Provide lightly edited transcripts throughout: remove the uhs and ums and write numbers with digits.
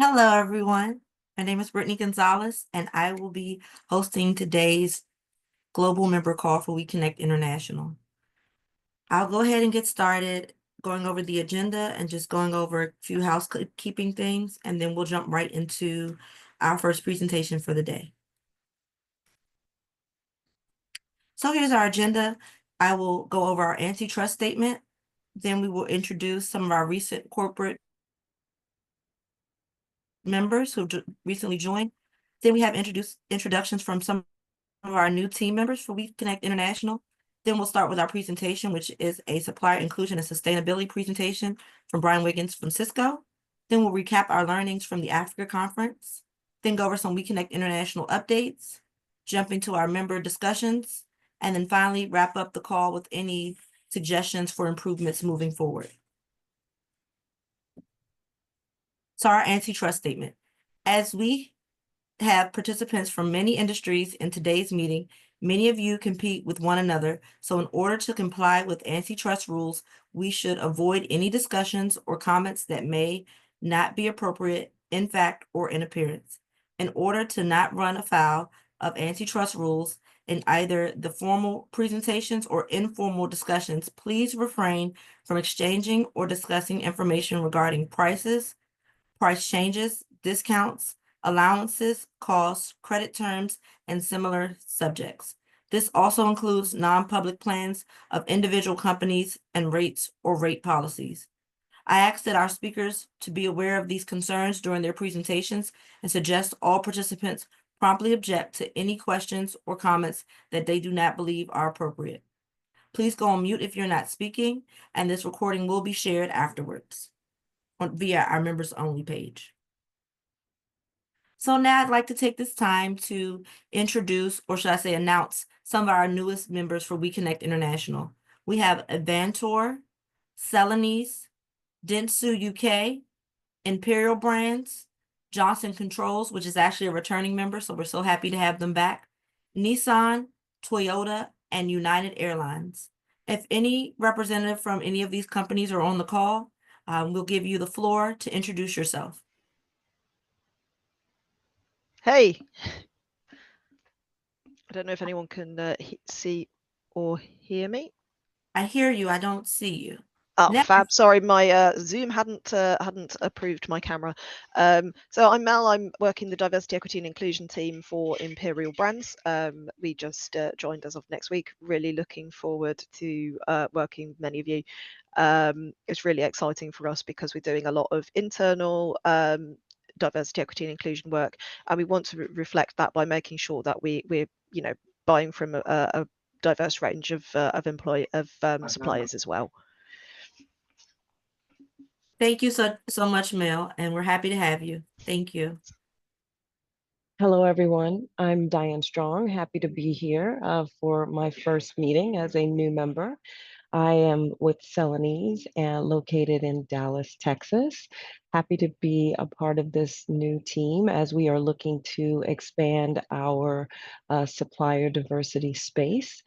Hello, everyone. My name is Brittany Gonzalez, and I will be hosting today's global member call for WeConnect International. I'll go ahead and get started going over the agenda and just going over a few housekeeping things, and then we'll jump right into our first presentation for the day. So here's our agenda. I will go over our antitrust statement. Then we will introduce some of our recent corporate members who recently joined. Then we have introductions from some of our new team members for WeConnect International. Then we'll start with our presentation, which is a supplier inclusion and sustainability presentation from Brian Wiggins from Cisco. Then we'll recap our learnings from the Africa conference, then go over some WeConnect International updates, jump into our member discussions, and then finally wrap up the call with any suggestions for improvements moving forward. So our antitrust statement. As we have participants from many industries in today's meeting, many of you compete with one another. So in order to comply with antitrust rules, we should avoid any discussions or comments that may not be appropriate in fact or in appearance. In order to not run afoul of antitrust rules in either the formal presentations or informal discussions, please refrain from exchanging or discussing information regarding prices, price changes, discounts, allowances, costs, credit terms, and similar subjects. This also includes non-public plans of individual companies and rates or rate policies. I ask that our speakers to be aware of these concerns during their presentations and suggest all participants promptly object to any questions or comments that they do not believe are appropriate. Please go on mute if you're not speaking, and this recording will be shared afterwards via our members only page. So now I'd like to take this time to introduce, or should I say announce, some of our newest members for WeConnect International. We have Avantor, Celanese, Dentsu UK, Imperial Brands, Johnson Controls, which is actually a returning member, so we're so happy to have them back, Nissan, Toyota, and United Airlines. If any representative from any of these companies are on the call, we'll give you the floor to introduce yourself. Hey, I don't know if anyone can see or hear me. I hear you. I don't see you. Oh, Now, fab. Sorry, my Zoom hadn't approved my camera. So I'm Mel. I'm working the diversity, equity, and inclusion team for Imperial Brands. We just joined as of next week. Really looking forward to working with many of you. It's really exciting for us because we're doing a lot of internal diversity, equity, and inclusion work, and we want to reflect that by making sure that we're buying from a diverse range of suppliers as well. thank you so much, Mel, and we're happy to have you. Thank you. Hello, everyone. I'm Diane Strong. Happy to be here for my first meeting as a new member. I am with Celanese and located in Dallas, Texas. Happy to be a part of this new team as we are looking to expand our supplier diversity space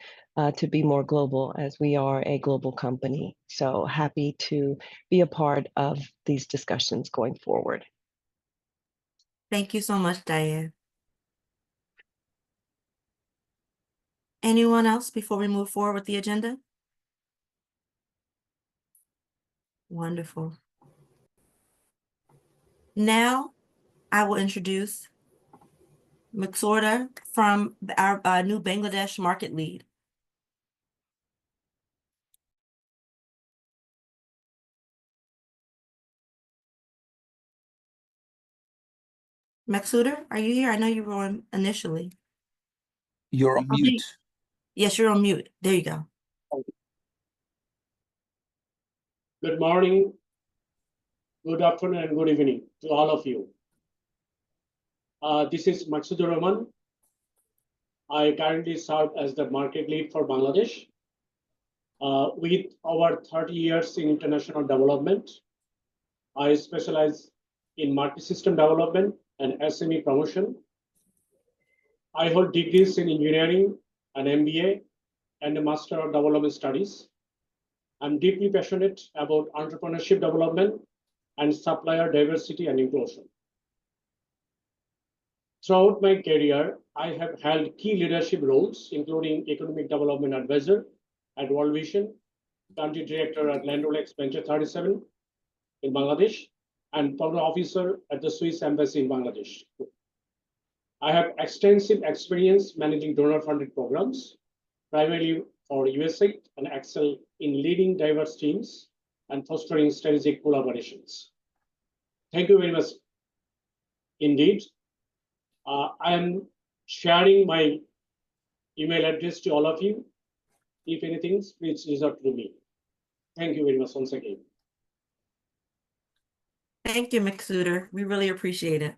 to be more global as we are a global company. So happy to be a part of these discussions going forward. Thank you so much, Diane. Anyone else before we move forward with the agenda? Wonderful. Now, I will introduce Maxorda from our new Bangladesh market lead. Maxuda, are you here? I know you were on initially. You're on mute. Yes, you're on mute. There you go. Good morning, good afternoon, and good evening to all of you. This is Maxudur Rahman. I currently serve as the market lead for Bangladesh. With over 30 years in international development, I specialize in multi-system development and SME promotion. I hold degrees in engineering, an MBA, and a Master of Development Studies. I'm deeply passionate about entrepreneurship development and supplier diversity and inclusion. Throughout my career, I have held key leadership roles, including Economic Development Advisor at World Vision, Country Director at Land Rolex Venture 37 in Bangladesh, and Program Officer at the Swiss Embassy in Bangladesh. I have extensive experience managing donor-funded programs, primarily for USAID, and excel in leading diverse teams and fostering strategic collaborations. Thank you very much indeed. I am sharing my email address to all of you. If anything, please reach out to me. Thank you very much once again. Thank you, Mixuder. We really appreciate it.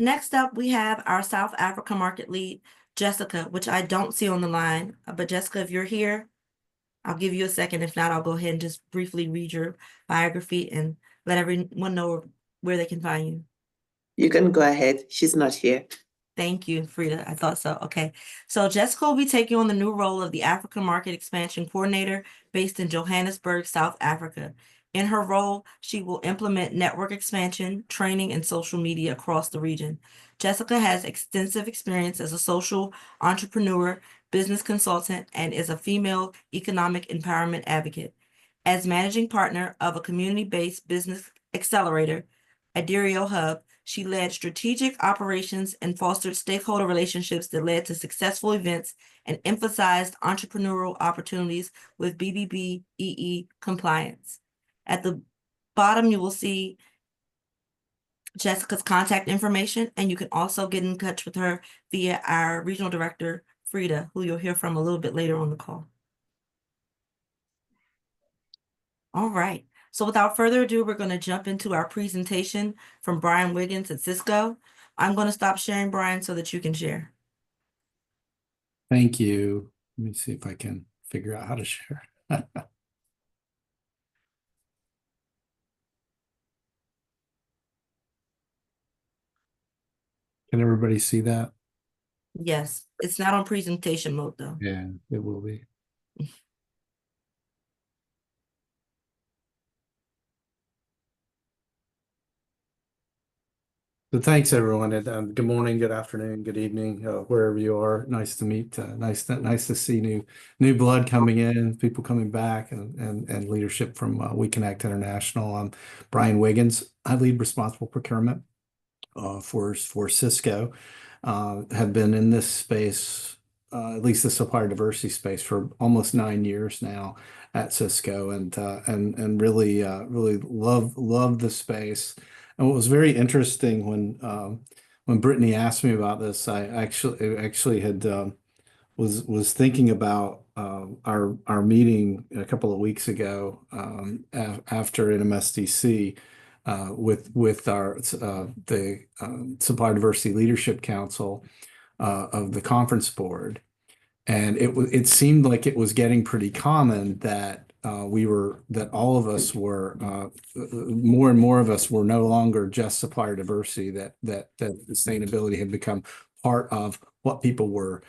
Next up, we have our South Africa market lead, Jessica, which I don't see on the line. But Jessica, if you're here, I'll give you a second. If not, I'll go ahead and just briefly read your biography and let everyone know where they can find you. You can go ahead. She's not here. Thank you, Frida. I thought so. Okay. So Jessica will be taking on the new role of the African Market Expansion Coordinator based in Johannesburg, South Africa. In her role, she will implement network expansion, training, and social media across the region. Jessica has extensive experience as a social entrepreneur, business consultant, and is a female economic empowerment advocate. As managing partner of a community-based business accelerator, Adirio Hub, she led strategic operations and fostered stakeholder relationships that led to successful events and emphasized entrepreneurial opportunities with BBBEE compliance. At the bottom, you will see Jessica's contact information, and you can also get in touch with her via our regional director, Frida, who you'll hear from a little bit later on the call. All right. So without further ado, we're going to jump into our presentation from Brian Wiggins at Cisco. I'm going to stop sharing, Brian, so that you can share. Thank you. Let me see if I can figure out how to share. Can everybody see that? Yes, it's not on presentation mode, though. Yeah, it will be. So thanks everyone, and good morning, good afternoon, good evening, wherever you are. Nice to meet. Nice to see new blood coming in, people coming back, and leadership from WEConnect International. I'm Brian Wiggins. I lead responsible procurement for Cisco. Have been in this space, at least the supplier diversity space, for almost 9 years now at Cisco, and really love the space. And what was very interesting when Brittany asked me about this, I actually had was thinking about our meeting a couple of weeks ago after NMSDC with our the Supplier Diversity Leadership Council of the conference board, and it seemed like it was getting pretty common that all of us were more and more of us were no longer just supplier diversity, that sustainability had become part of what people were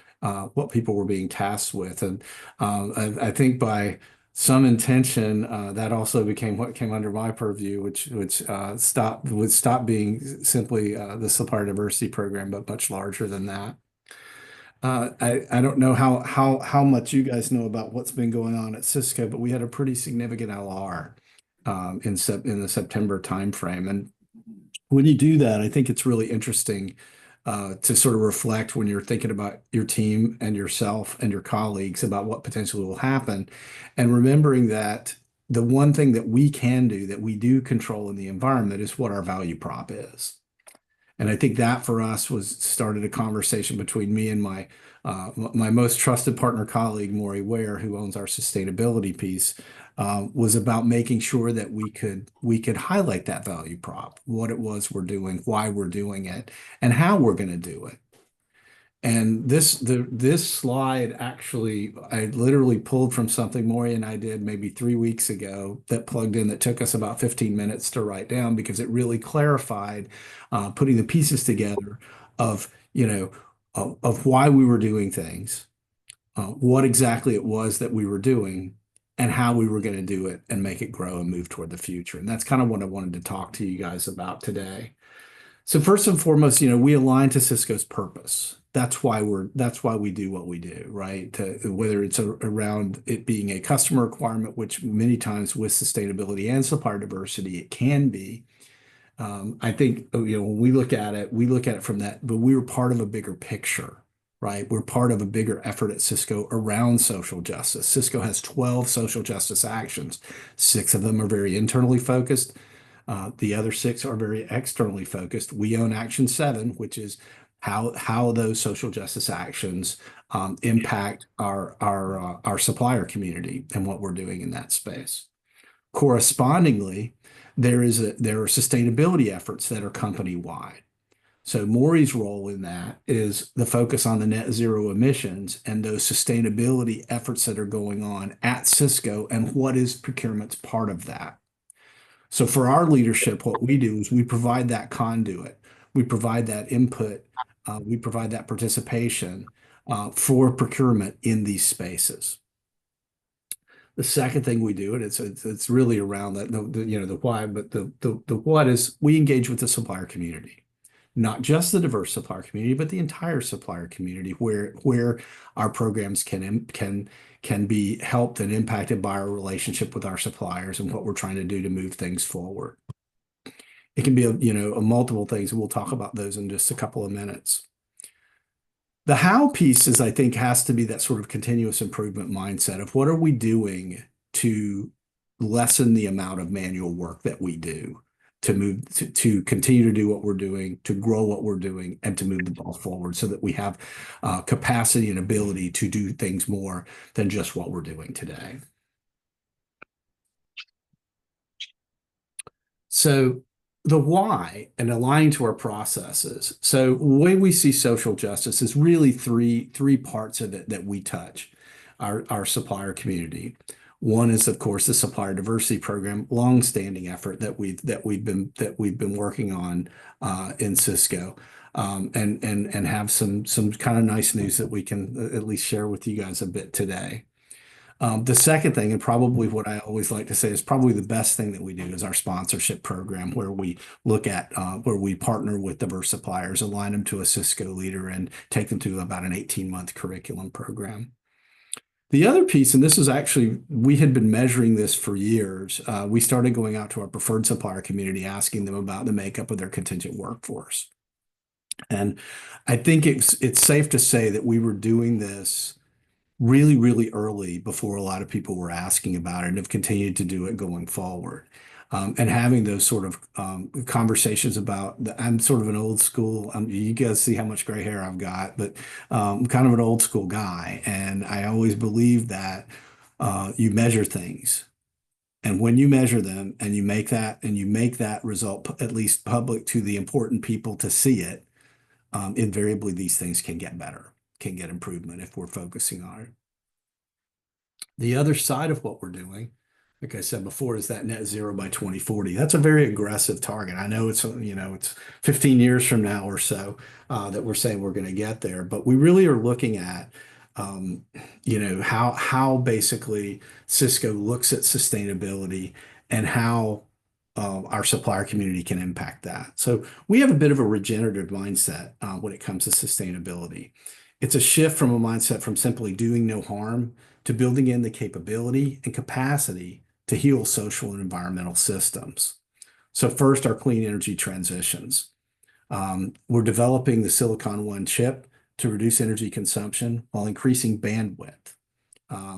being tasked with. And I think by some intention that also became what came under my purview, which stopped being simply the supplier diversity program, but much larger than that. I don't know how much you guys know about what's been going on at Cisco, but we had a pretty significant LR in the September timeframe. And when you do that, I think it's really interesting to sort of reflect when you're thinking about your team and yourself and your colleagues about what potentially will happen, and remembering that the one thing that we can do, that we do control in the environment, is what our value prop is. And I think that for us started a conversation between me and my most trusted partner colleague, Maury Ware, who owns our sustainability piece, was about making sure that we could highlight that value prop, what it was we're doing, why we're doing it, and how we're going to do it. And this slide, actually, I literally pulled from something Maury and I did maybe 3 weeks ago that plugged in, that took us about 15 minutes to write down, because it really clarified putting the pieces together of why we were doing things, what exactly it was that we were doing, and how we were going to do it and make it grow and move toward the future. And that's kind of what I wanted to talk to you guys about today. So first and foremost, we align to Cisco's purpose. That's why we do what we do, right? Whether it's around it being a customer requirement, which many times with sustainability and supplier diversity, it can be. I think, when we look at it from that, but we were part of a bigger picture, right? We're part of a bigger effort at Cisco around social justice. Cisco has 12 social justice actions. 6 of them are very internally focused. The other 6 are very externally focused. We own Action 7, which is how those social justice actions impact our supplier community and what we're doing in that space. Correspondingly, there are sustainability efforts that are company-wide. So Maury's role in that is the focus on the net zero emissions and those sustainability efforts that are going on at Cisco and what is procurement's part of that. So for our leadership, what we do is we provide that conduit, we provide that input, we provide that participation for procurement in these spaces. The second thing we do, and it's really around that the why, but the what is we engage with the supplier community, not just the diverse supplier community, but the entire supplier community, where our programs can be helped and impacted by our relationship with our suppliers and what we're trying to do to move things forward. It can be a multiple things, and we'll talk about those in just a couple of minutes. The how piece is, I think, has to be that sort of continuous improvement mindset of what are we doing to lessen the amount of manual work that we do to move to continue to do what we're doing, to grow what we're doing, and to move the ball forward so that we have capacity and ability to do things more than just what we're doing today. So the why and aligning to our processes. So the way we see social justice is really three parts of it that we touch our supplier community. One is, of course, the supplier diversity program, long-standing effort that we've been working on in Cisco, and have some kind of nice news that we can at least share with you guys a bit today. The second thing, and probably what I always like to say is probably the best thing that we do, is our sponsorship program, where we look at where we partner with diverse suppliers, align them to a Cisco leader, and take them through about an 18-month curriculum program. The other piece, and this is actually, we had been measuring this for years. We started going out to our preferred supplier community, asking them about the makeup of their contingent workforce. And I think it's safe to say that we were doing this really, really early before a lot of people were asking about it, and have continued to do it going forward. And having those sort of conversations about I'm sort of an old school, you guys see how much gray hair I've got, but I'm kind of an old school guy. And I always believe that you measure things. And when you measure them and you make that result at least public to the important people to see it, invariably these things can get better, can get improvement if we're focusing on it. The other side of what we're doing, like I said before, is that net zero by 2040. That's a very aggressive target. I know it's 15 years from now or so that we're saying we're going to get there, but we really are looking at how basically Cisco looks at sustainability and how our supplier community can impact that. So we have a bit of a regenerative mindset when it comes to sustainability. It's a shift from a mindset from simply doing no harm to building in the capability and capacity to heal social and environmental systems. So first, our clean energy transitions. We're developing the Silicon One chip to reduce energy consumption while increasing bandwidth.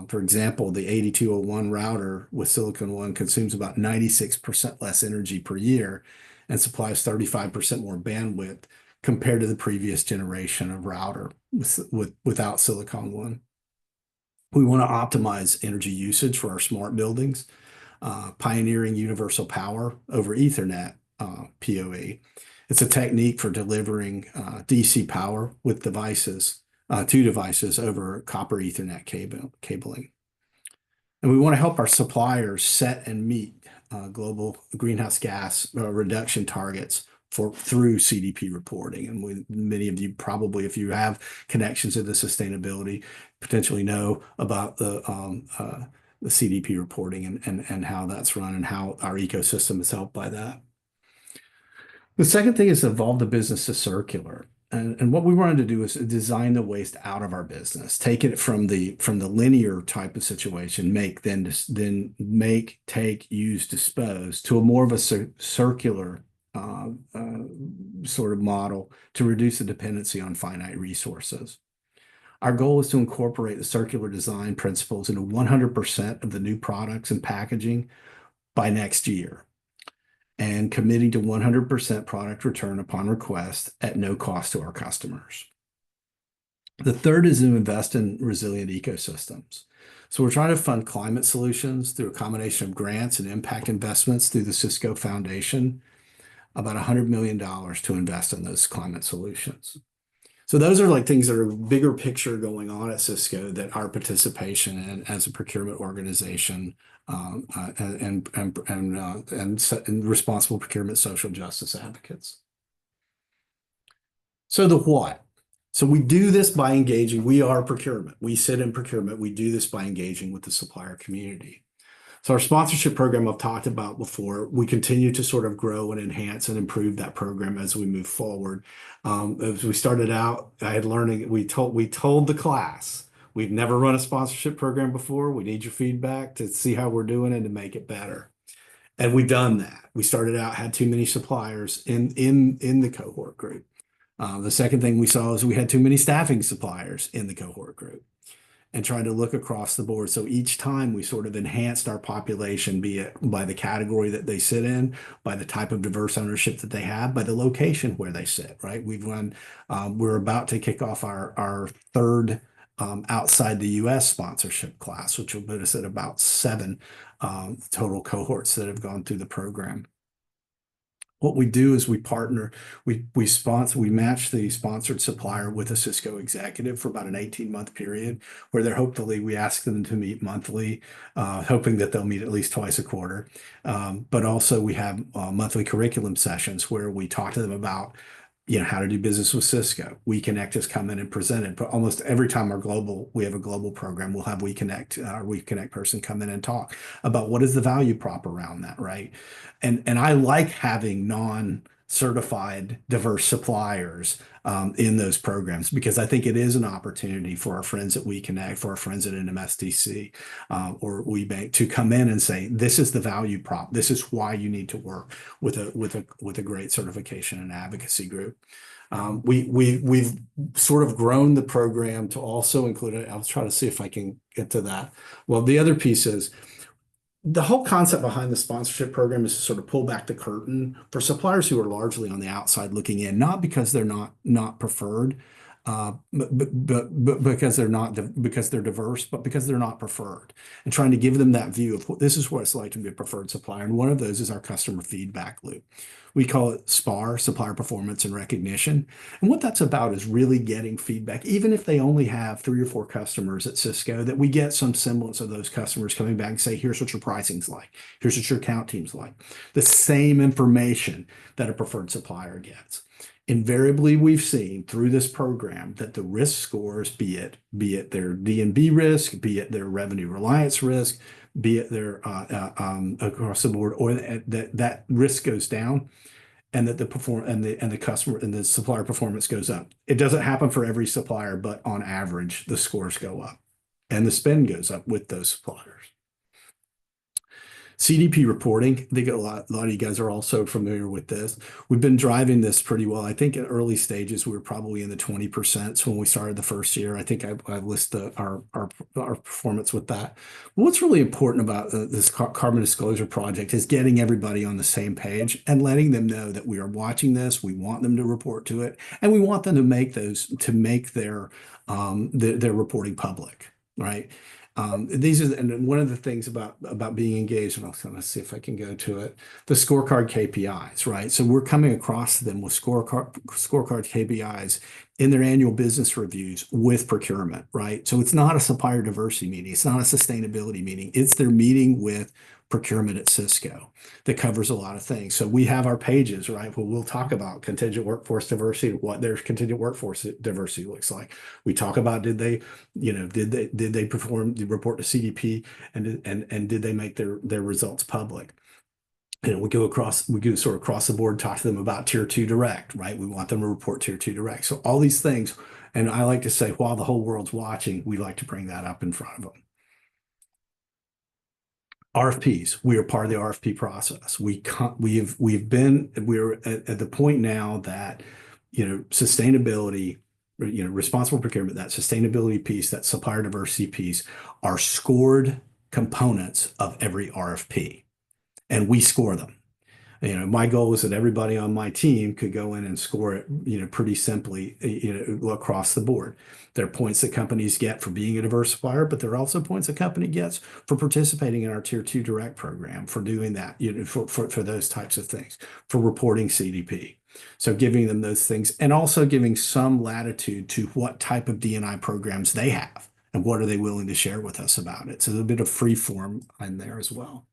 For example, the 8201 router with Silicon One consumes about 96% less energy per year and supplies 35% more bandwidth compared to the previous generation of router without Silicon One. We want to optimize energy usage for our smart buildings, pioneering universal power over Ethernet, PoE. It's a technique for delivering DC power with two devices over copper Ethernet cabling. And we want to help our suppliers set and meet global greenhouse gas reduction targets through CDP reporting. And many of you probably, if you have connections to the sustainability, potentially know about the CDP reporting and how that's run and how our ecosystem is helped by that. The second thing is evolve the business to circular. And what we wanted to do is design the waste out of our business, take it from the linear type of situation, make, take, use, dispose, to a more of a circular sort of model to reduce the dependency on finite resources. Our goal is to incorporate the circular design principles into 100% of the new products and packaging by next year, and committing to 100% product return upon request at no cost to our customers. The third is to invest in resilient ecosystems. So we're trying to fund climate solutions through a combination of grants and impact investments through the Cisco Foundation, about $100 million to invest in those climate solutions. So those are like things that are bigger picture going on at Cisco that our participation in as a procurement organization and responsible procurement social justice advocates. So the what? So we do this by engaging. We are procurement. We sit in procurement. We do this by engaging with the supplier community. So our sponsorship program I've talked about before, we continue to sort of grow and enhance and improve that program as we move forward. As we started out, I had learning, we told the class, we've never run a sponsorship program before. We need your feedback to see how we're doing and to make it better. And we've done that. We started out, had too many suppliers in the cohort group. The second thing we saw is we had too many staffing suppliers in the cohort group, and trying to look across the board. So each time we sort of enhanced our population, be it by the category that they sit in, by the type of diverse ownership that they have, by the location where they sit, right? We're about to kick off our third outside the US sponsorship class, which will put us at about 7 total cohorts that have gone through the program. What we do is we partner, we match the sponsored supplier with a Cisco executive for about an 18-month period, where hopefully we ask them to meet monthly, hoping that they'll meet at least twice a quarter. But also we have monthly curriculum sessions where we talk to them about how to do business with Cisco. WEConnect has come in and presented, but almost every time we have a global program, we'll have WEConnect, our WEConnect person come in and talk about what is the value prop around that, right? And I like having non-certified diverse suppliers in those programs, because I think it is an opportunity for our friends at WEConnect, for our friends at NMSDC or WeBank to come in and say, this is the value prop. This is why you need to work with a great certification and advocacy group. We've sort of grown the program to also include it. I'll try to see if I can get to that. Well, the other piece is, the whole concept behind the sponsorship program is to sort of pull back the curtain for suppliers who are largely on the outside looking in, not because they're not preferred, but because they're diverse, but because they're not preferred, and trying to give them that view of this is what it's like to be a preferred supplier. And one of those is our customer feedback loop. We call it SPAR, Supplier Performance and Recognition. And what that's about is really getting feedback, even if they only have 3 or 4 customers at Cisco, that we get some semblance of those customers coming back and say, here's what your pricing's like. Here's what your account team's like. The same information that a preferred supplier gets. Invariably, we've seen through this program that the risk scores, be it their D&B risk, be it their revenue reliance risk, be it their across the board, or that risk goes down, and that the customer and the supplier performance goes up. It doesn't happen for every supplier, but on average, the scores go up and the spend goes up with those suppliers. CDP reporting, I think a lot of you guys are also familiar with this. We've been driving this pretty well. I think in early stages, we were probably in the 20% when we started the first year. I think I listed our performance with that. What's really important about this carbon disclosure project is getting everybody on the same page and letting them know that we are watching this. We want them to report to it, and we want them to make their reporting public, right? And one of the things about being engaged, and I'm going to see if I can go to it, the scorecard KPIs, right? So we're coming across them with scorecard KPIs in their annual business reviews with procurement, right? So it's not a supplier diversity meeting. It's not a sustainability meeting. It's their meeting with procurement at Cisco that covers a lot of things. So we have our pages, right? Well, we'll talk about contingent workforce diversity, what their contingent workforce diversity looks like. We talk about did they report to CDP, and did they make their results public? we go sort of across the board, talk to them about tier 2 direct, right? We want them to report tier 2 direct. So all these things, and I like to say, while the whole world's watching, we like to bring that up in front of them. RFPs, we are part of the RFP process. We're at the point now that, sustainability, responsible procurement, that sustainability piece, that supplier diversity piece are scored components of every RFP, and we score them. My goal is that everybody on my team could go in and score it, pretty simply, across the board. There are points that companies get for being a diverse supplier, but there are also points a company gets for participating in our tier 2 direct program, for doing that, for those types of things, for reporting CDP. So giving them those things, and also giving some latitude to what type of D&I programs they have and what are they willing to share with us about it. So there's a bit of free form in there as well.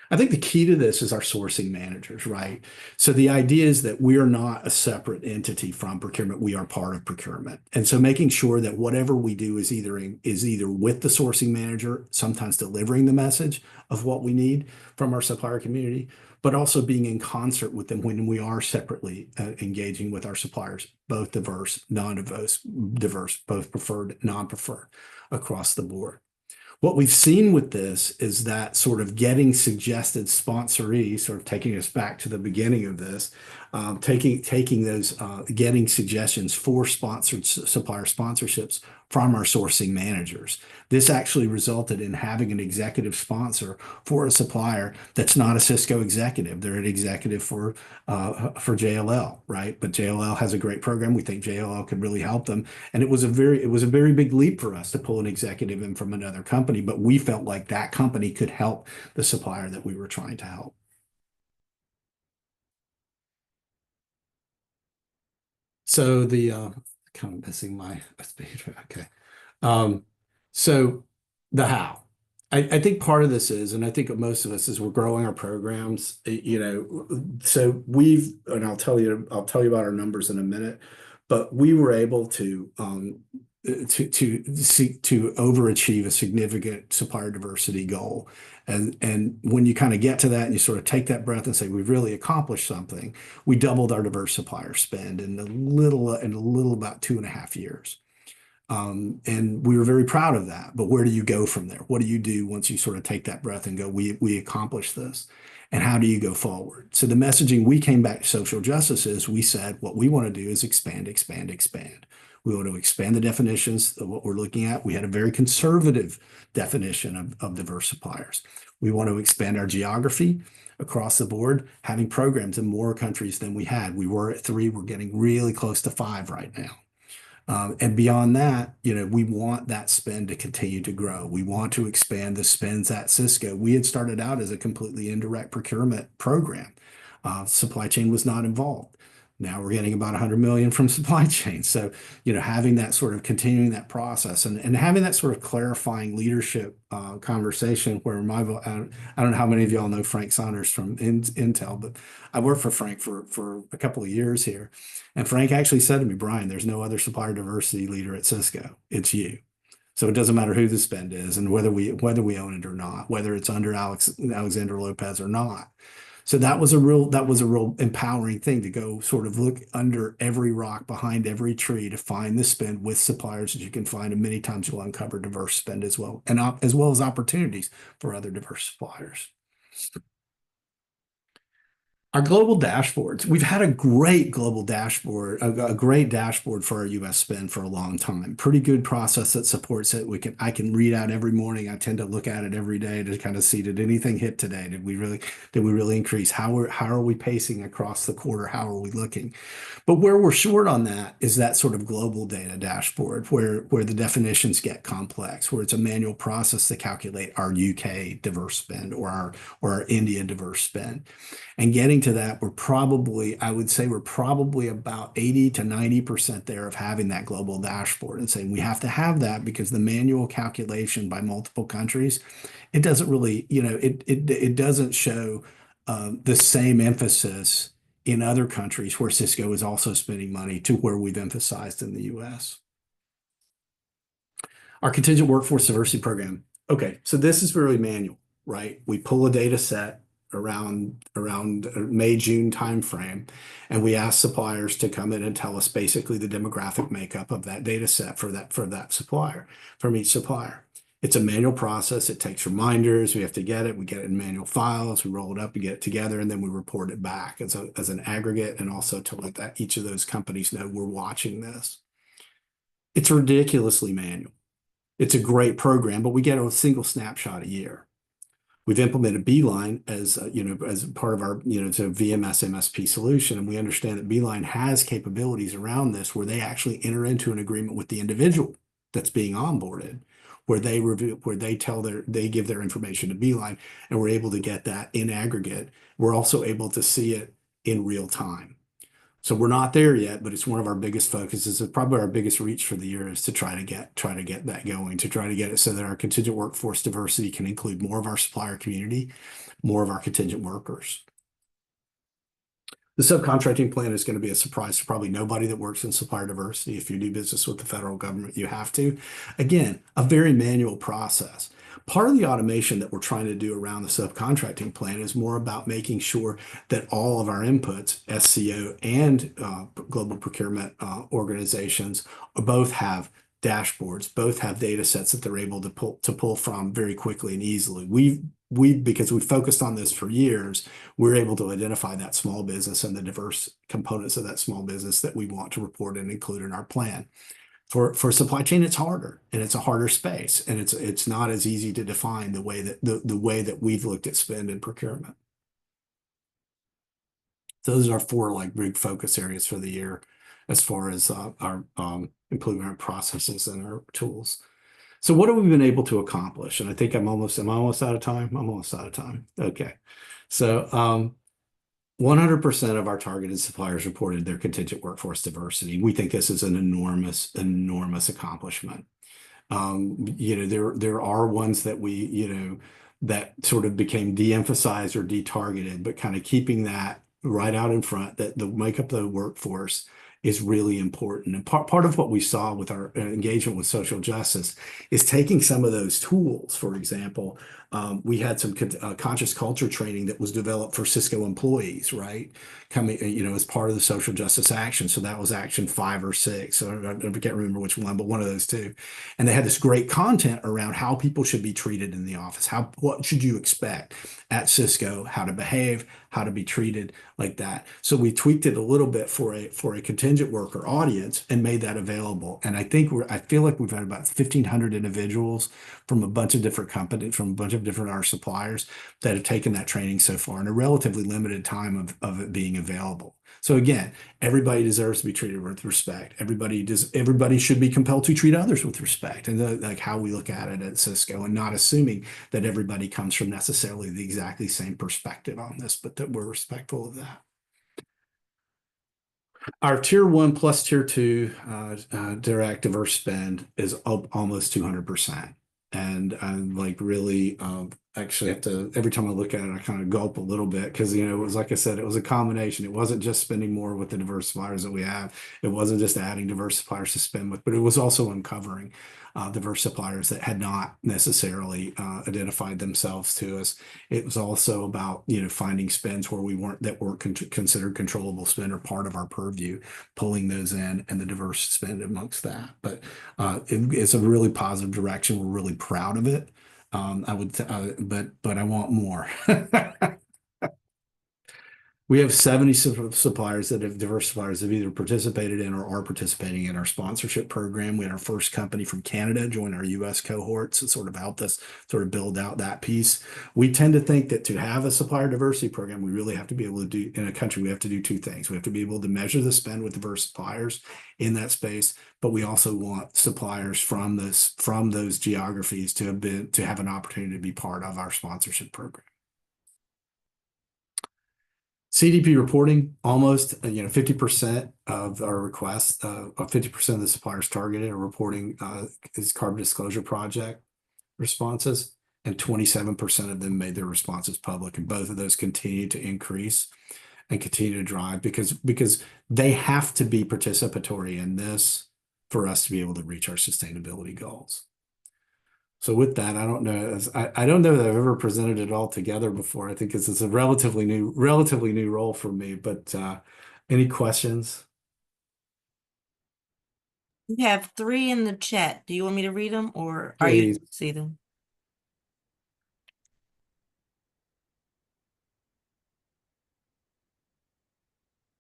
I think the key to this is our sourcing managers, right? So the idea is that we are not a separate entity from procurement. We are part of procurement. And so making sure that whatever we do is either with the sourcing manager, sometimes delivering the message of what we need from our supplier community, but also being in concert with them when we are separately engaging with our suppliers, both diverse, non-diverse, both preferred, non-preferred, across the board. What we've seen with this is that sort of getting suggested sponsorees, sort of taking us back to the beginning of this, taking those, getting suggestions for sponsored supplier sponsorships from our sourcing managers. This actually resulted in having an executive sponsor for a supplier that's not a Cisco executive. They're an executive for JLL, right? But JLL has a great program. We think JLL could really help them. And it was a very big leap for us to pull an executive in from another company, but we felt like that company could help the supplier that we were trying to help. So the kind of missing my speed. Okay. So the how. I think part of this is, and I think most of us is, we're growing our programs, so and I'll tell you about our numbers in a minute, but we were able to seek to overachieve a significant supplier diversity goal. And when you kind of get to that and you sort of take that breath and say, we've really accomplished something, we doubled our diverse supplier spend in a little about 2.5 years. And we were very proud of that. But where do you go from there? What do you do once you sort of take that breath and go, we accomplished this? And how do you go forward? So the messaging we came back to social justice is, we said, what we want to do is expand, expand, expand. We want to expand the definitions of what we're looking at. We had a very conservative definition of diverse suppliers. We want to expand our geography across the board, having programs in more countries than we had. We were at 3, we're getting really close to 5 right now. And beyond that, we want that spend to continue to grow. We want to expand the spends at Cisco. We had started out as a completely indirect procurement program. Supply chain was not involved. Now we're getting about 100 million from supply chain. So, having that sort of continuing that process and having that sort of clarifying leadership conversation where I don't know how many of y'all know Frank Saunders from Intel, but I worked for Frank for a couple of years here. And Frank actually said to me, Brian, there's no other supplier diversity leader at Cisco. It's you. So it doesn't matter who the spend is and whether we own it or not, whether it's under Alexander Lopez or not. So that was a real empowering thing, to go sort of look under every rock, behind every tree, to find the spend with suppliers that you can find, and many times you'll uncover diverse spend as well, and as well as opportunities for other diverse suppliers. Our global dashboards, we've had a great global dashboard, a great dashboard for our US spend for a long time. Pretty good process that supports it. I can read out every morning. I tend to look at it every day to kind of see, did anything hit today? Did we really increase? How are we pacing across the quarter? How are we looking? But where we're short on that is that sort of global data dashboard where the definitions get complex, where it's a manual process to calculate our UK diverse spend or our India diverse spend. And getting to that, I would say we're probably about 80 to 90% there of having that global dashboard, and saying we have to have that because the manual calculation by multiple countries, it doesn't really, it doesn't show the same emphasis in other countries where Cisco is also spending money to where we've emphasized in the US. Our contingent workforce diversity program. Okay, so this is really manual, right? We pull a data set. May, June timeframe. And we asked suppliers to come in and tell us basically the demographic makeup of that data set for that supplier, from each supplier. It's a manual process. It takes reminders. We have to get it. We get it in manual files. We roll it up, we get it together, and then we report it back as an aggregate, and also to let each of those companies know we're watching this. It's ridiculously manual. It's a great program, but we get a single snapshot a year. We've implemented Beeline as as part of our it's a VMS MSP solution, and we understand that Beeline has capabilities around this where they actually enter into an agreement with the individual that's being onboarded, where they give their information to Beeline, and we're able to get that in aggregate. We're also able to see it in real time. So we're not there yet, but it's one of our biggest focuses. It's probably our biggest reach for the year is to try to get that going, to try to get it so that our contingent workforce diversity can include more of our supplier community, more of our contingent workers. The subcontracting plan is going to be a surprise to probably nobody that works in supplier diversity. If you do business with the federal government, you have to. Again, a very manual process. Part of the automation that we're trying to do around the subcontracting plan is more about making sure that all of our inputs, SCO and global procurement organizations, both have dashboards, both have data sets that they're able to pull from very quickly and easily. Because we've focused on this for years, we're able to identify that small business and the diverse components of that small business that we want to report and include in our plan. For supply chain, it's harder, and it's a harder space, and it's not as easy to define the way that we've looked at spend and procurement. Those are our four big focus areas for the year as far as our improving our processes and our tools. So what have we been able to accomplish? And I think am I almost out of time? I'm almost out of time. Okay. So 100% of our targeted suppliers reported their contingent workforce diversity. We think this is an enormous accomplishment. There are ones that that sort of became de-emphasized or de-targeted, but kind of keeping that right out in front, that the makeup of the workforce is really important. And part of what we saw with our engagement with social justice is taking some of those tools. For example, we had some conscious culture training that was developed for Cisco employees, right? Coming, as part of the social justice action. So that was action 5 or 6. So I can't remember which one, but one of those two. And they had this great content around how people should be treated in the office. What should you expect at Cisco? How to behave, how to be treated like that. So we tweaked it a little bit for a contingent worker audience and made that available. And I feel like we've had about 1,500 individuals from a bunch of different companies, from a bunch of different our suppliers that have taken that training so far in a relatively limited time of it being available. So again, everybody deserves to be treated with respect. Everybody should be compelled to treat others with respect, and like how we look at it at Cisco, and not assuming that everybody comes from necessarily the exactly same perspective on this, but that we're respectful of that. Our tier 1 plus tier 2 direct diverse spend is up almost 200%. And I'm really actually have to, every time I look at it, I kind of gulp a little bit because, it was, like I said, it was a combination. It wasn't just spending more with the diverse suppliers that we have. It wasn't just adding diverse suppliers to spend with, but it was also uncovering diverse suppliers that had not necessarily identified themselves to us. It was also about, finding spends where that weren't considered controllable spend or part of our purview, pulling those in, and the diverse spend amongst that. But it's a really positive direction. We're really proud of it. But I want more. We have 70 suppliers diverse suppliers that have either participated in or are participating in our sponsorship program. We had our first company from Canada join our US cohorts and sort of helped us sort of build out that piece. We tend to think that to have a supplier diversity program, we really have to be able to do, in a country, we have to do two things. We have to be able to measure the spend with diverse suppliers in that space, but we also want suppliers from those geographies to have an opportunity to be part of our sponsorship program. CDP reporting, almost 50% of our requests, 50% of the suppliers targeted are reporting is Carbon Disclosure Project responses, and 27% of them made their responses public. And both of those continue to increase and continue to drive because they have to be participatory in this for us to be able to reach our sustainability goals. So with that, I don't know. I don't know that I've ever presented it all together before. I think it's a relatively new role for me. But any questions? We have 3 in the chat. Do you want me to read them or are you Please. able to see them?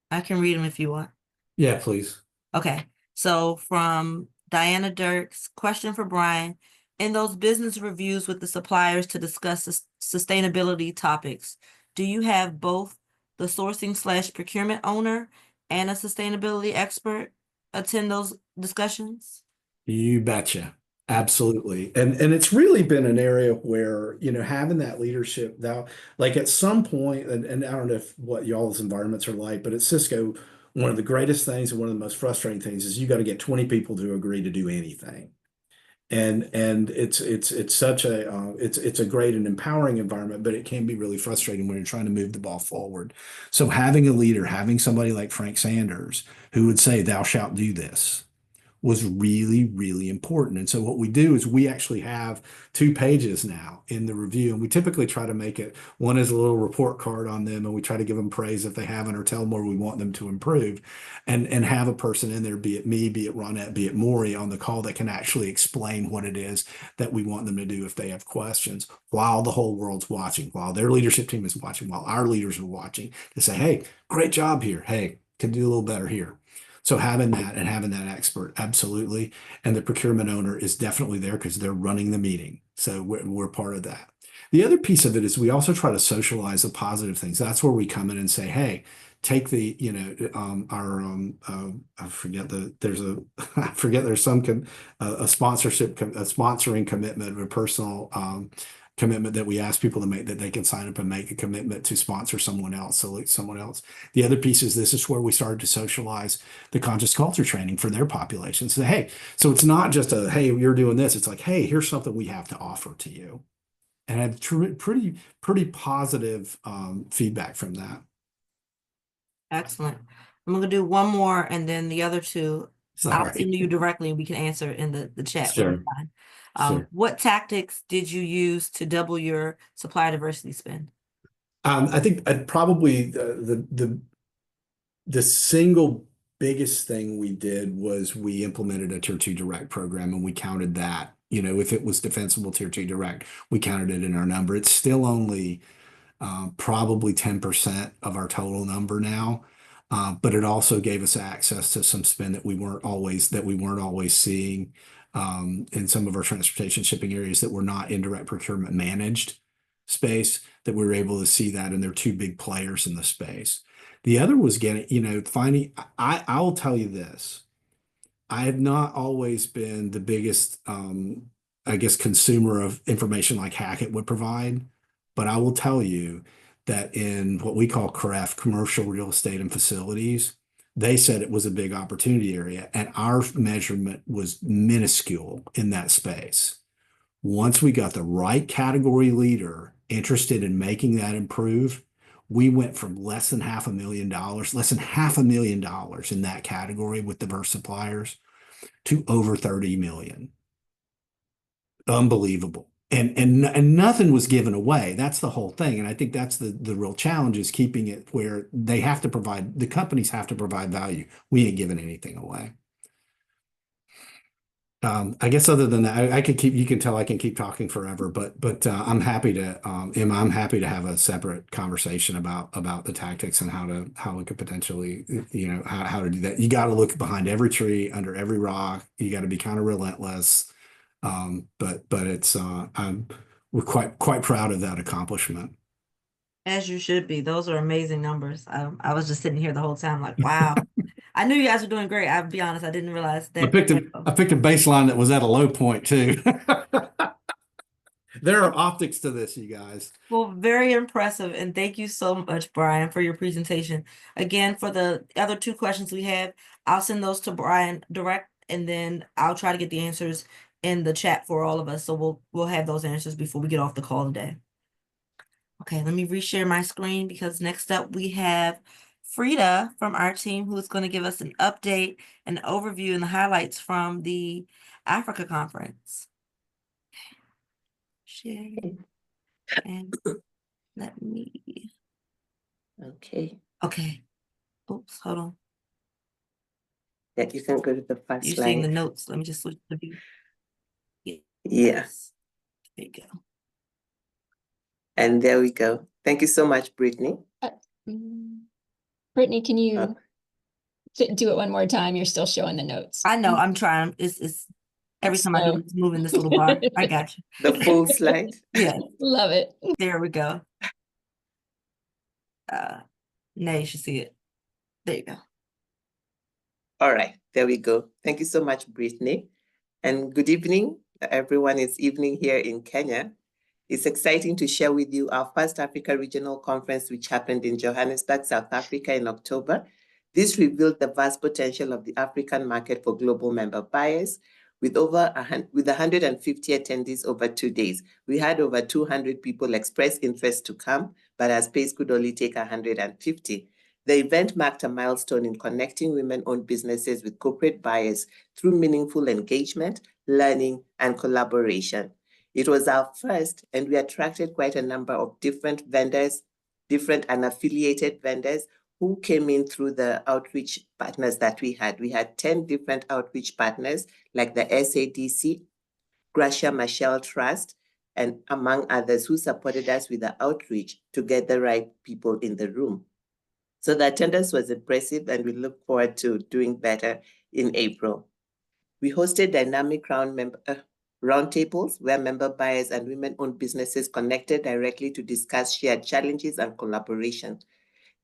I can read them if you want. Yeah, please. Okay, so from Diana Dirks, question for Brian. In those business reviews with the suppliers to discuss sustainability topics, do you have both the sourcing/procurement owner and a sustainability expert attend those discussions? You betcha. Absolutely. And it's really been an area where, having that leadership now, like at some point, and I don't know if what y'all's environments are like, but at Cisco, one of the greatest things and one of the most frustrating things is you got to get 20 people to agree to do anything. And it's such a it's a great and empowering environment, but it can be really frustrating when you're trying to move the ball forward. So having a leader, having somebody like Frank Sanders who would say, "Thou shalt do this," was really, really important. And so what we do is we actually have 2 pages now in the review, and we typically try to make it one is a little report card on them, and we try to give them praise if they haven't or tell them where we want them to improve, and have a person in there, be it me, be it Ronette, be it Maury on the call that can actually explain what it is that we want them to do if they have questions while the whole world's watching, while their leadership team is watching, while our leaders are watching to say, hey, great job here. Hey, can do a little better here. So having that and having that expert, absolutely. And the procurement owner is definitely there because they're running the meeting. So we're part of that. The other piece of it is we also try to socialize the positive things. That's where we come in and say, hey, take the, I forget I forget there's some, a sponsorship, a sponsoring commitment, a personal, commitment that we ask people to make, that they can sign up and make a commitment to sponsor someone else, select someone else. The other piece is this is where we started to socialize the conscious culture training for their population. So, hey, so it's not just a, hey, you're doing this. It's like, hey, here's something we have to offer to you. And I had pretty positive feedback from that. Excellent. I'm gonna do one more and then the other 2, All I'll right. send you directly and we can answer in the chat. Sure. Sure. What tactics did you use to double your supply diversity spend? I think probably the single biggest thing we did was we implemented a tier 2 direct program, and we counted that. If it was defensible tier 2 direct, we counted it in our number. It's still only probably 10% of our total number now. But it also gave us access to some spend that we weren't always seeing in some of our transportation shipping areas that were not indirect procurement managed space, that we were able to see that, and they're 2 big players in the space. The other was finding, I will tell you this. I have not always been the biggest, I guess, consumer of information like Hackett would provide, but I will tell you that in what we call CREF, commercial real estate and facilities, they said it was a big opportunity area, and our measurement was minuscule in that space. Once we got the right category leader interested in making that improve, we went from less than $500,000 in that category with diverse suppliers to over 30 million. Unbelievable. And nothing was given away. That's the whole thing. And I think that's the real challenge, is keeping it where the companies have to provide value. We ain't giving anything away. I guess other than that, you can tell I can keep talking forever, but I'm happy to, Emma, I'm happy to have a separate conversation about the tactics and how we could potentially, how to do that. You got to look behind every tree, under every rock. You got to be kind of relentless. But we're quite proud of that accomplishment. As you should be. Those are amazing numbers. I was just sitting here the whole time like, wow. I knew you guys were doing great. I'll be honest, I didn't realize that. I picked a baseline that was at a low point too. There are optics to this, you guys. Well, very impressive. And thank you so much, Brian, for your presentation. Again, for the other 2 questions we have, I'll send those to Brian direct, and then I'll try to get the answers in the chat for all of us. So we'll have those answers before we get off the call today. Okay, let me reshare my screen, because next up we have Frida from our team, who is going to give us an update, an overview, and the highlights from the Africa conference. share and let me, Okay. okay. Oops, hold on. Yeah, you can go to the first You're seeing the slide. notes. Let me just switch the view. Yes. There you go. And there we go. Thank you so much, Brittany. Brittany, can you Uh, do it one more time? You're still showing the notes. I know, I'm trying. It's every It's time I do slow. it, it's moving this little bar. I got you. The full slide. Yeah, Love it. there we go. Now you should see it. There you go. All right, there we go. Thank you so much, Brittany. And good evening, everyone. It's evening here in Kenya. It's exciting to share with you our first Africa Regional Conference, which happened in Johannesburg, South Africa in October. This revealed the vast potential of the African market for global member buyers. With 150 attendees over 2 days, we had over 200 people express interest to come, but our space could only take 150. The event marked a milestone in connecting women-owned businesses with corporate buyers through meaningful engagement, learning, and collaboration. It was our first, and we attracted quite a number of different vendors, different unaffiliated vendors who came in through the outreach partners that we had. We had 10 different outreach partners like the SADC, Gracia Machel Trust, and among others who supported us with the outreach to get the right people in the room. So the attendance was impressive, and we look forward to doing better in April. We hosted dynamic roundtables where member buyers and women-owned businesses connected directly to discuss shared challenges and collaboration.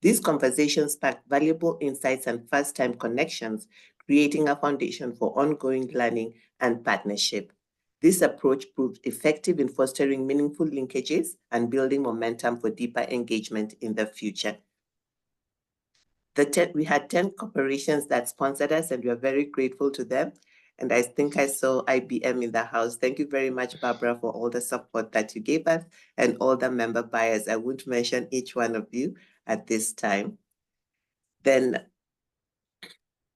These conversations sparked valuable insights and first-time connections, creating a foundation for ongoing learning and partnership. This approach proved effective in fostering meaningful linkages and building momentum for deeper engagement in the future. We had 10 corporations that sponsored us, and we are very grateful to them. And I think I saw IBM in the house. Thank you very much, Barbara, for all the support that you gave us and all the member buyers. I won't mention each one of you at this time. Then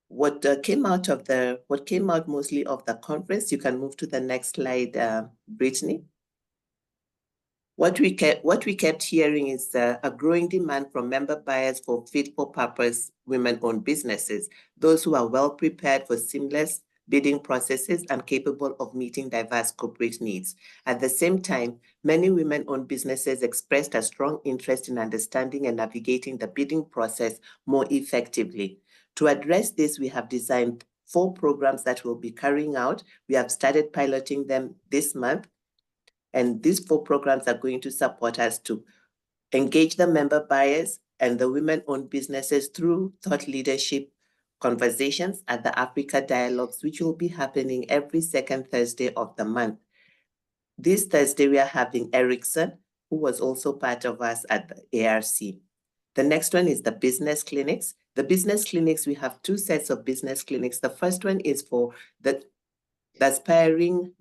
what came out mostly of the conference, you can move to the next slide, Brittany. What we kept hearing is a growing demand from member buyers for fit-for-purpose women-owned businesses, those who are well prepared for seamless bidding processes and capable of meeting diverse corporate needs. At the same time, many women-owned businesses expressed a strong interest in understanding and navigating the bidding process more effectively. To address this, we have designed 4 programs that we'll be carrying out. We have started piloting them this month. And these 4 programs are going to support us to engage the member buyers and the women-owned businesses through thought leadership conversations at the Africa Dialogues, which will be happening every second Thursday of the month. This Thursday, we are having Erickson, who was also part of us at the ARC. The next one is the business clinics. The business clinics, we have 2 sets of business clinics. The first one is for the aspiring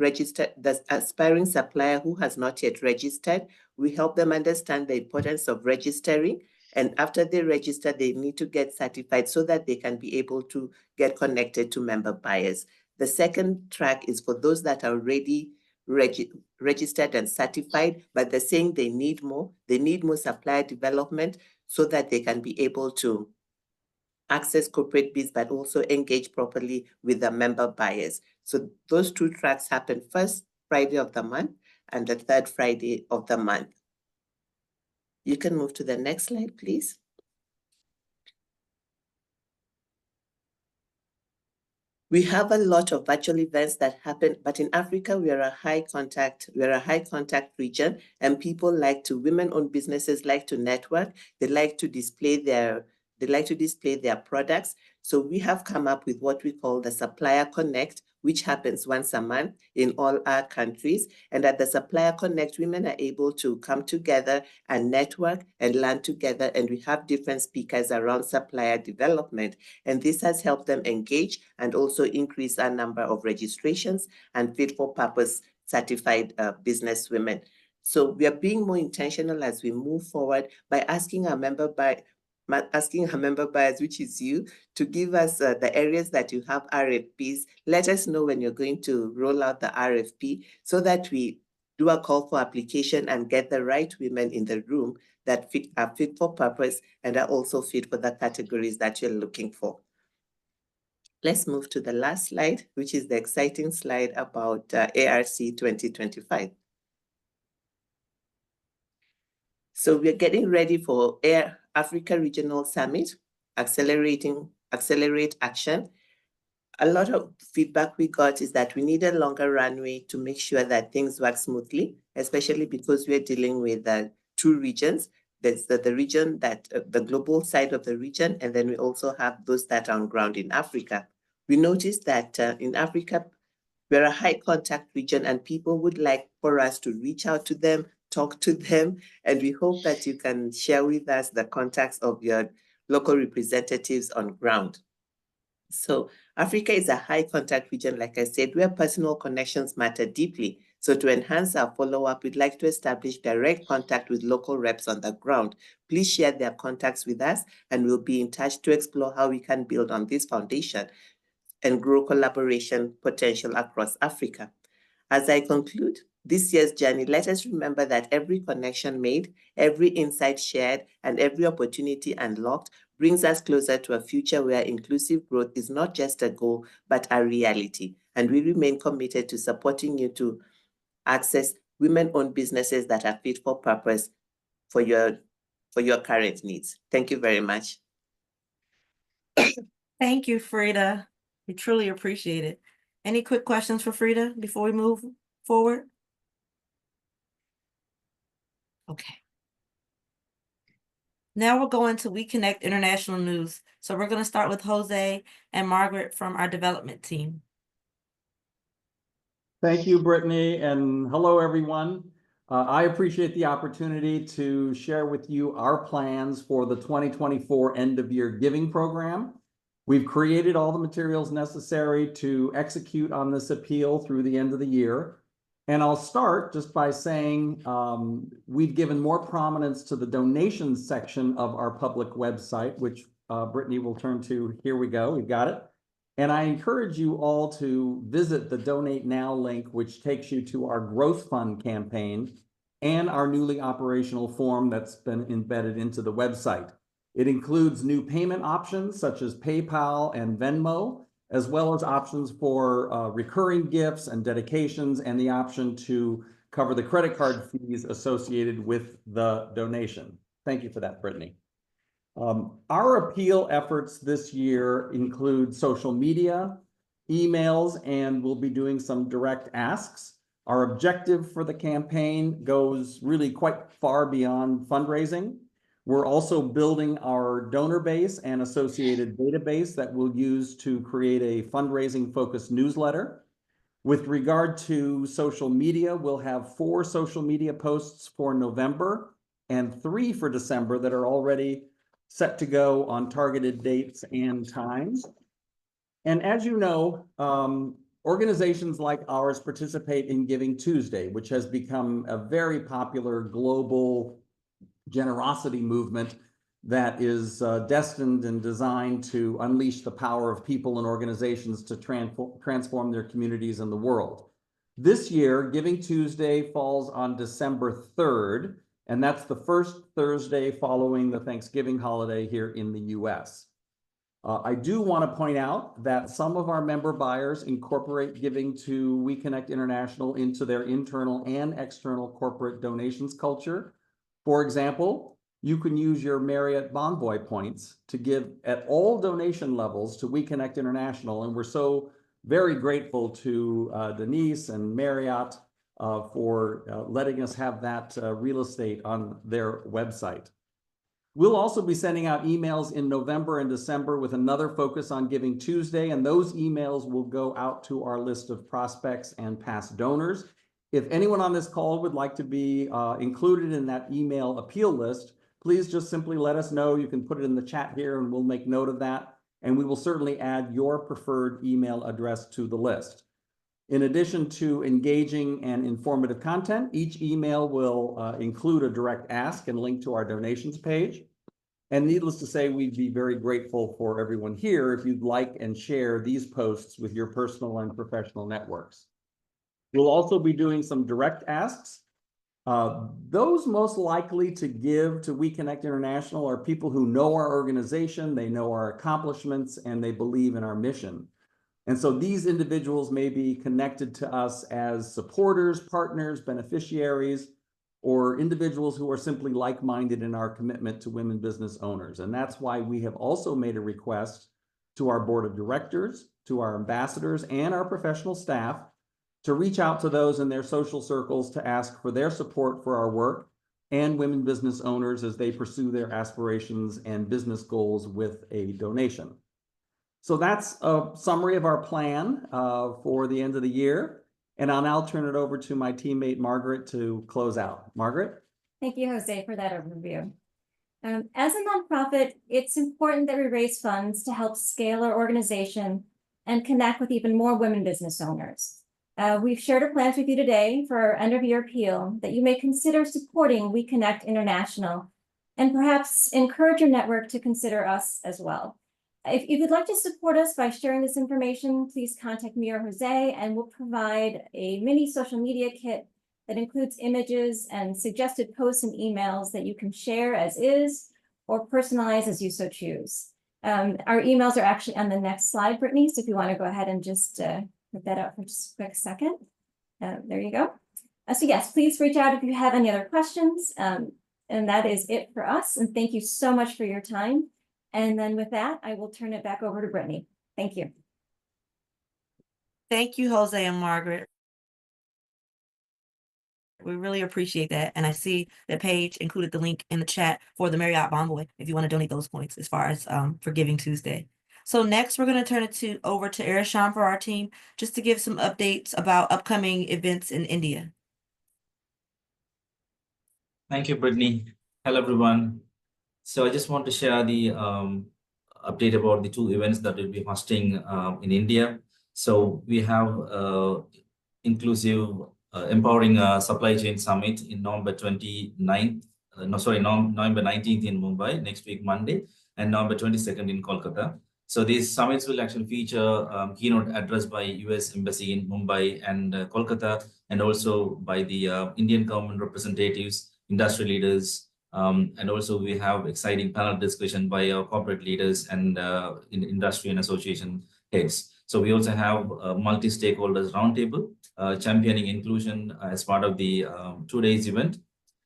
supplier who has not yet registered. We help them understand the importance of registering. And after they register, they need to get certified so that they can be able to get connected to member buyers. The second track is for those that are already registered and certified, but they're saying they need more. They need more supplier development so that they can be able to access corporate bids, but also engage properly with the member buyers. So those 2 tracks happen first Friday of the month and the third Friday of the month. You can move to the next slide, please. We have a lot of virtual events that happen, but in Africa, we are a high contact region, and women-owned businesses like to network. They like to display their products. So we have come up with what we call the Supplier Connect, which happens once a month in all our countries. And at the Supplier Connect, women are able to come together and network and learn together. And we have different speakers around supplier development. And this has helped them engage and also increase our number of registrations and fit-for-purpose certified business women. So we are being more intentional as we move forward by asking our member buyers, which is you, to give us the areas that you have RFPs. Let us know when you're going to roll out the RFP so that we do a call for application and get the right women in the room that are fit for purpose and are also fit for the categories that you're looking for. Let's move to the last slide, which is the exciting slide about ARC 2025. So we're getting ready for Africa Regional Summit, Accelerate Action. A lot of feedback we got is that we need a longer runway to make sure that things work smoothly, especially because we're dealing with two regions. There's the region that, the global side of the region, and then we also have those that are on ground in Africa. We noticed that in Africa, we're a high contact region and people would like for us to reach out to them, talk to them, and we hope that you can share with us the contacts of your local representatives on ground. So Africa is a high contact region, like I said, where personal connections matter deeply. So to enhance our follow-up, we'd like to establish direct contact with local reps on the ground. Please share their contacts with us and we'll be in touch to explore how we can build on this foundation and grow collaboration potential across Africa. As I conclude this year's journey, let us remember that every connection made, every insight shared, and every opportunity unlocked brings us closer to a future where inclusive growth is not just a goal, but a reality. And we remain committed to supporting you to access women-owned businesses that are fit for purpose for your current needs. Thank you very much. Thank you, Frida. We truly appreciate it. Any quick questions for Frida before we move forward? Okay. Now we're going to WEConnect International News. So we're going to start with Jose and Margaret from our development team. Thank you, Brittany, and hello, everyone. I appreciate the opportunity to share with you our plans for the 2024 end-of-year giving program. We've created all the materials necessary to execute on this appeal through the end of the year. And I'll start just by saying we've given more prominence to the donations section of our public website, which Brittany will turn to. Here we go, we've got it. And I encourage you all to visit the Donate Now link, which takes you to our Growth Fund campaign and our newly operational form that's been embedded into the website. It includes new payment options such as PayPal and Venmo, as well as options for recurring gifts and dedications, and the option to cover the credit card fees associated with the donation. Thank you for that, Brittany. Our appeal efforts this year include social media, emails, and we'll be doing some direct asks. Our objective for the campaign goes really quite far beyond fundraising. We're also building our donor base and associated database that we'll use to create a fundraising focused newsletter. With regard to social media, we'll have 4 social media posts for November and 3 for December that are already set to go on targeted dates and times. And as you know, organizations like ours participate in Giving Tuesday, which has become a very popular global generosity movement that is destined and designed to unleash the power of people and organizations to transform their communities and the world. This year, Giving Tuesday falls on December 3rd, and that's the first Thursday following the Thanksgiving holiday here in the US. I do want to point out that some of our member buyers incorporate giving to WEConnect International into their internal and external corporate donations culture. For example, you can use your Marriott Bonvoy points to give at all donation levels to WEConnect International, and we're so very grateful to Denise and Marriott for letting us have that real estate on their website. We'll also be sending out emails in November and December with another focus on Giving Tuesday, and those emails will go out to our list of prospects and past donors. If anyone on this call would like to be included in that email appeal list, please just simply let us know. You can put it in the chat here and we'll make note of that, and we will certainly add your preferred email address to the list. In addition to engaging and informative content, each email will include a direct ask and link to our donations page. And needless to say, we'd be very grateful for everyone here if you'd like and share these posts with your personal and professional networks. We'll also be doing some direct asks. Those most likely to give to WeConnect International are people who know our organization, they know our accomplishments, and they believe in our mission. And so these individuals may be connected to us as supporters, partners, beneficiaries, or individuals who are simply like-minded in our commitment to women business owners. And that's why we have also made a request to our board of directors, to our ambassadors, and our professional staff to reach out to those in their social circles to ask for their support for our work and women business owners as they pursue their aspirations and business goals with a donation. So that's a summary of our plan for the end of the year. And I'll now turn it over to my teammate, Margaret, to close out. Margaret? Thank you, Jose, for that overview. As a nonprofit, it's important that we raise funds to help scale our organization and connect with even more women business owners. We've shared our plans with you today for our end of year appeal that you may consider supporting WeConnect International and perhaps encourage your network to consider us as well. If you'd like to support us by sharing this information, please contact me or Jose, and we'll provide a mini social media kit that includes images and suggested posts and emails that you can share as is or personalize as you so choose. Our emails are actually on the next slide, Brittany, so if you want to go ahead and just put that up for just a quick second. There you go. So yes, please reach out if you have any other questions. And that is it for us. And thank you so much for your time. And then with that, I will turn it back over to Brittany. Thank you. Thank you, Jose and Margaret. We really appreciate that. And I see that Paige included the link in the chat for the Marriott Bonvoy if you want to donate those points as far as for Giving Tuesday. So next, we're going to turn it over to Arishan for our team, just to give some updates about upcoming events in India. Thank you, Brittany. Hello, everyone. So I just want to share the update about the two events that we'll be hosting in India. So we have inclusive Empowering Supply Chain Summit in November 19th in Mumbai, next week, Monday, and November 22nd in Kolkata. So these summits will actually feature keynote address by US Embassy in Mumbai and Kolkata, and also by the Indian government representatives, industry leaders, and also we have exciting panel discussion by our corporate leaders and in industry and association heads. So we also have a multi-stakeholders roundtable championing inclusion as part of the 2 days event.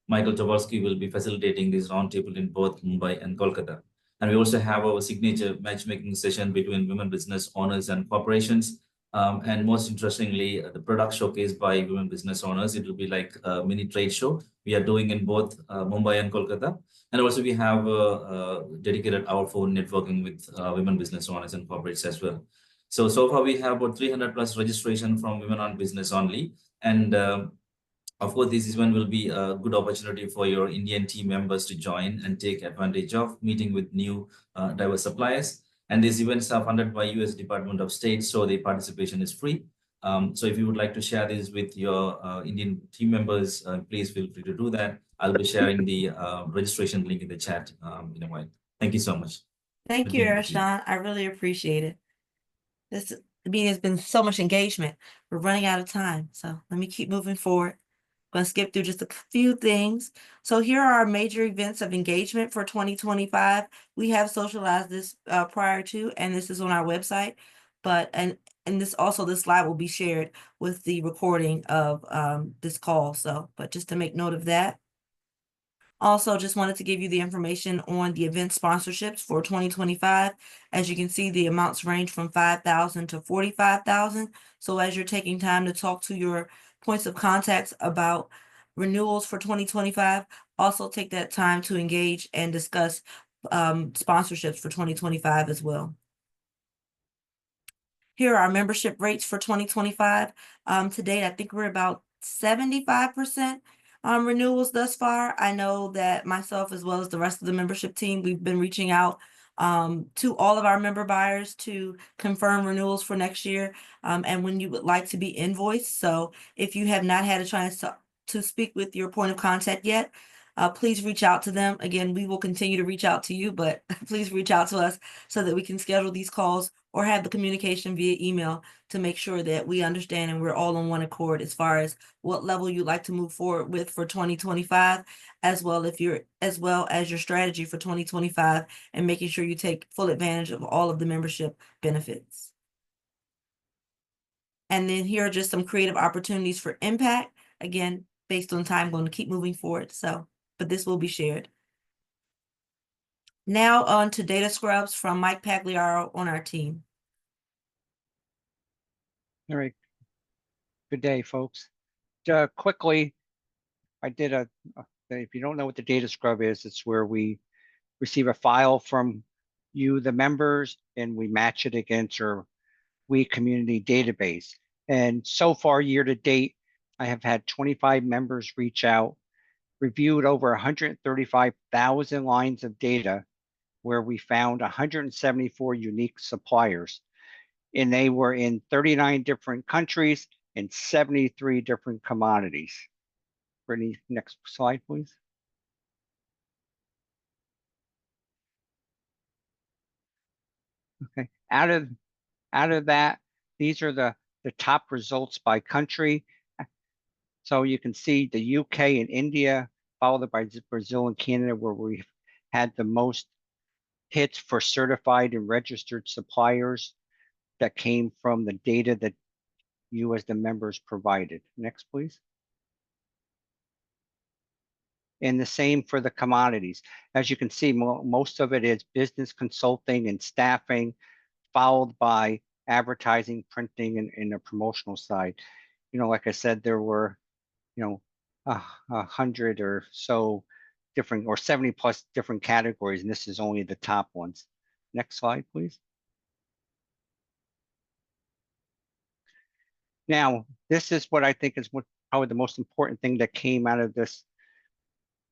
Michael Jaworski will be facilitating this roundtable in both Mumbai and Kolkata. And we also have our signature matchmaking session between women business owners and corporations. And most interestingly, the product showcase by women business owners. It will be like a mini trade show we are doing in both Mumbai and Kolkata. And also we have a dedicated hour for networking with women business owners and corporates as well. So far we have about 300 plus registration from women on business only. And of course, this event will be a good opportunity for your Indian team members to join and take advantage of meeting with new diverse suppliers. And these events are funded by US Department of State, so the participation is free. So if you would like to share this with your Indian team members, please feel free to do that. I'll be sharing the registration link in the chat in a while. Thank you so much. Thank you, Arishan. I really appreciate it. This meeting has been so much engagement. We're running out of time, so let me keep moving forward. I'm going to skip through just a few things. So here are our major events of engagement for 2025. We have socialized this prior to, and this is on our website. But and this slide will be shared with the recording of this call. So, but just to make note of that. Also, just wanted to give you the information on the event sponsorships for 2025. As you can see, the amounts range from $5,000 to $45,000. So as you're taking time to talk to your points of contacts about renewals for 2025, also take that time to engage and discuss sponsorships for 2025 as well. Here are our membership rates for 2025. To date, I think we're about 75% renewals thus far. I know that myself, as well as the rest of the membership team, we've been reaching out to all of our member buyers to confirm renewals for next year and when you would like to be invoiced. So if you have not had a chance to speak with your point of contact yet, please reach out to them. Again, we will continue to reach out to you, but please reach out to us so that we can schedule these calls or have the communication via email to make sure that we understand and we're all on one accord as far as what level you'd like to move forward with for 2025, as well as your strategy for 2025, and making sure you take full advantage of all of the membership benefits. And then here are just some creative opportunities for impact. Again, based on time, I'm going to keep moving forward. But this will be shared. Now on to data scrubs from Mike Pagliaro on our team. All right. Good day, folks. Quickly, I did if you don't know what the data scrub is, it's where we receive a file from you, the members, and we match it against our WeCommunity database. And so far, year to date, I have had 25 members reach out, reviewed over 135,000 lines of data, where we found 174 unique suppliers. And they were in 39 different countries and 73 different commodities. Brittany, next slide, please. Okay, out of that, these are the top results by country. So you can see the UK and India, followed by Brazil and Canada, where we've had the most hits for certified and registered suppliers that came from the data that you as the members provided. Next, please. And the same for the commodities. As you can see, most of it is business consulting and staffing, followed by advertising, printing, and the promotional side. Like I said, there were, 100 or so different, or 70 plus different categories, and this is only the top ones. Next slide, please. Now, this is what I think is probably the most important thing that came out of this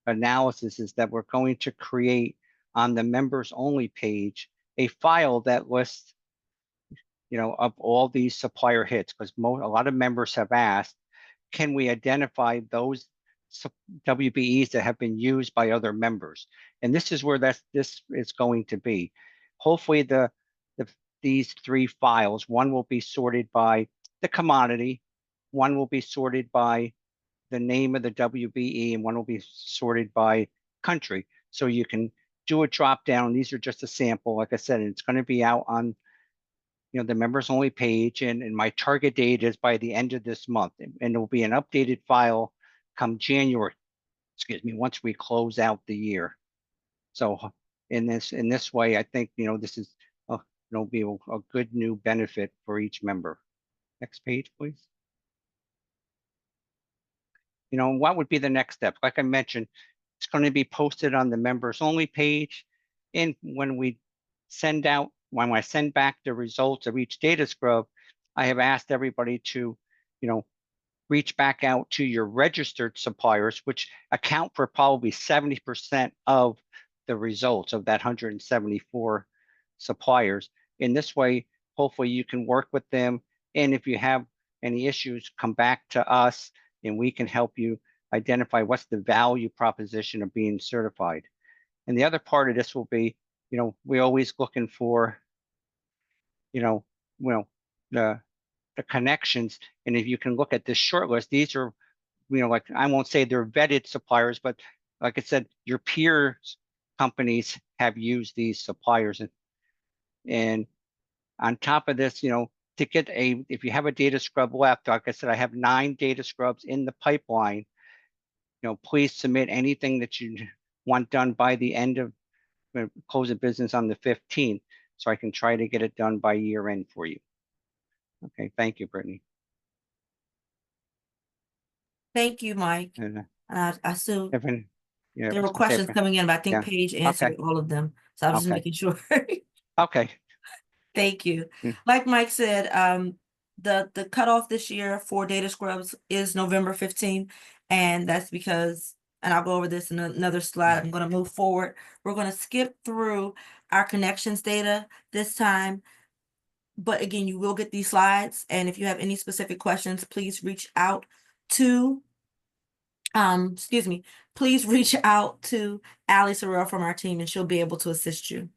analysis, is that we're going to create on the members only page a file that lists, of all these supplier hits, because a lot of members have asked, can we identify those WBEs that have been used by other members? And this is where this is going to be. Hopefully these three files, one will be sorted by the commodity, one will be sorted by the name of the WBE, and one will be sorted by country. So you can do a drop down. These are just a sample. Like I said, it's going to be out on the members only page, and my target date is by the end of this month, and it will be an updated file come January, once we close out the year. So in this way, I think this is it'll be a good new benefit for each member. Next page, please. What would be the next step? Like I mentioned, it's going to be posted on the members only page, and when I send back the results of each data scrub, I have asked everybody to, reach back out to your registered suppliers, which account for probably 70% of the results of that 174 suppliers. In this way, hopefully you can work with them. And if you have any issues, come back to us and we can help you identify what's the value proposition of being certified. And the other part of this will be, we're always looking for, the connections. And if you can look at this short list, these are, like, I won't say they're vetted suppliers, but like I said, your peers companies have used these suppliers. And on top of this, to get if you have a data scrub left, like I said, I have 9 data scrubs in the pipeline. Please submit anything that you want done by the end of close of business on the 15th, so I can try to get it done by year end for you. Okay, thank you, Brittany. Thank you, Mike. And I assume yeah, there were questions coming in, but I think yeah. Paige answered all of them. So I was just making sure. Okay. Thank you. Mm. Like Mike said, the cutoff this year for data scrubs is November 15th. And that's because, and I'll go over this in another slide. I'm going to move forward. We're going to skip through our connections data this time. But again, you will get these slides. And if you have any specific questions, please reach out to excuse me, please reach out to Ali Sorrell from our team and she'll be able to assist you.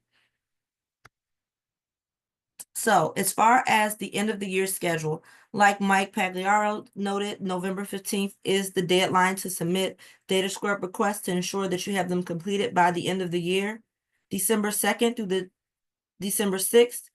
So as far as the end of the year schedule, like Mike Pagliaro noted, November 15th is the deadline to submit data scrub requests to ensure that you have them completed by the end of the year. December 2nd through the December 6th,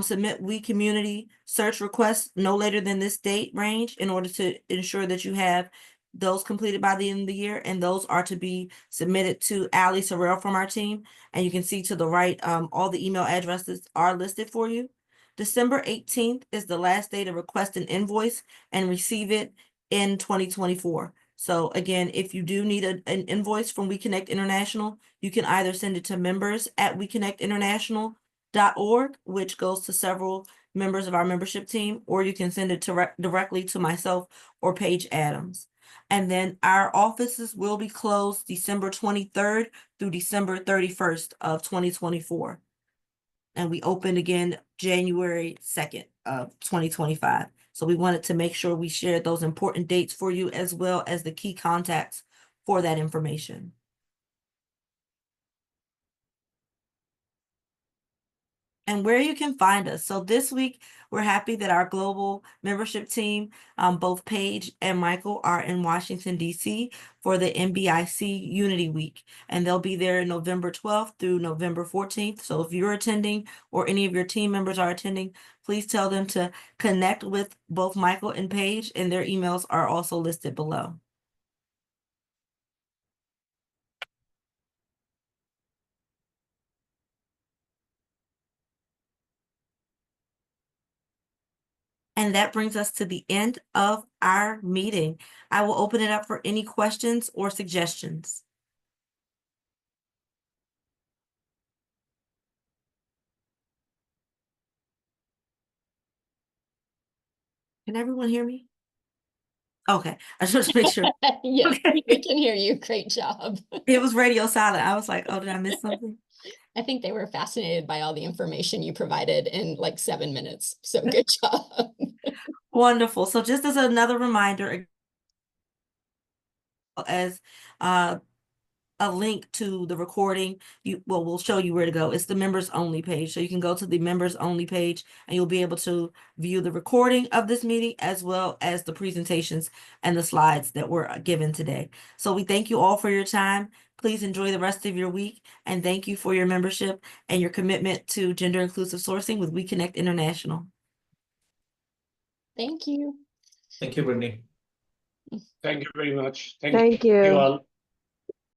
submit We Community search requests no later than this date range in order to ensure that you have those completed by the end of the year, and those are to be submitted to Ali Sorrell from our team. And you can see to the right, all the email addresses are listed for you. December 18th is the last day to request an invoice and receive it in 2024. So again, if you do need an invoice from WEConnect International, you can either send it to members@WeConnectInternational.org, which goes to several members of our membership team, or you can send it directly to myself or Paige Adams. And then our offices will be closed December 23rd through December 31st of 2024. And we opened again January 2nd of 2025. So we wanted to make sure we shared those important dates for you as well as the key contacts for that information. And where you can find us. So this week, we're happy that our global membership team, both Paige and Michael, are in Washington, D.C. for the NBIC Unity Week. And they'll be there November 12th through November 14th. So if you're attending or any of your team members are attending, please tell them to connect with both Michael and Paige, and their emails are also listed below. And that brings us to the end of our meeting. I will open it up for any questions or suggestions. Can everyone hear me? Okay, I just want to make sure. Yes, Okay. we can hear you. Great job. It was radio silent. I was like, oh, did I miss something? I think they were fascinated by all the information you provided in like 7 minutes. So good job. Wonderful. So just as another reminder, as a link to the recording, we'll show you where to go. It's the members only page. So you can go to the members only page and you'll be able to view the recording of this meeting as well as the presentations and the slides that were given today. So we thank you all for your time. Please enjoy the rest of your week, and thank you for your membership and your commitment to gender inclusive sourcing with WeConnect International. Thank you. Thank you, Brittany. Thank you very much. Thank you. all.